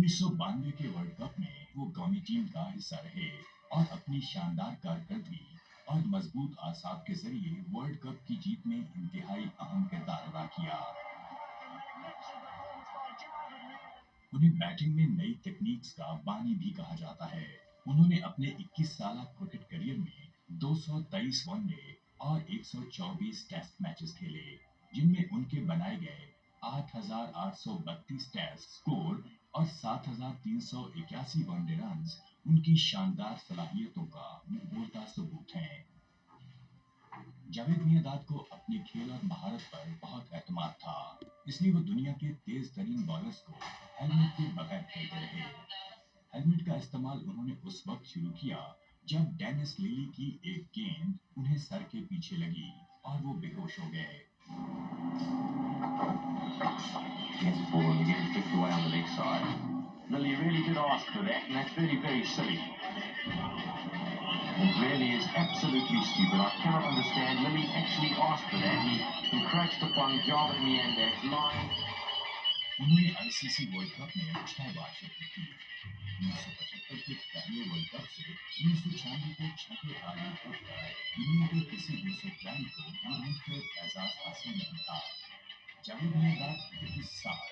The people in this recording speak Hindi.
1992 के वर्ल्ड कप में वो कौमी टीम का हिस्सा रहे और अपनी शानदार कारकर्दगी और मजबूत आसाब के जरिए वर्ल्ड कप की जीत में इंतहाई अहम किरदार अदा किया। उन्हें बैटिंग में नई टेक्निक्स का बानी भी कहा जाता है। उन्होंने अपने 21 साल क्रिकेट करियर में 223 वनडे और 124 टेस्ट मैचेस खेले, जिनमें उनके बनाए गए 8,832 टेस्ट स्कोर और 7,381 वनडे रन्स उनकी शानदार सलाहियतों का मुंहबोलता सबूत हैं। जावेद मियांदाद को अपने खेल और महारत पर बहुत एतमाद था, इसलिए वो दुनिया के तेज तरीन बॉलर्स को हेलमेट के बगैर खेलते रहे। हेलमेट का इस्तेमाल उन्होंने उस वक्त शुरू किया जब डेनिस लिली की एक गेंद उन्हें सर के पीछे लगी और वो बेहोश हो गए। Gets the ball and getting kicked away on the leg side. Lily really did ask for that, and that's very, very silly. It really is absolutely stupid. I cannot understand. Lily actually asked for that. He encroached upon Javid Miandad's line. उन्होंने आईसीसी वर्ल्ड कप में 6 बार शिरकत की। 1975 के पहले वर्ल्ड कप से 1996 के छठे आईसीसी कप तक दुनिया के किसी दूसरे खिलाड़ी को ये मुनफरद एजाज हासिल नहीं था। जावेद मियांदाद 21 साल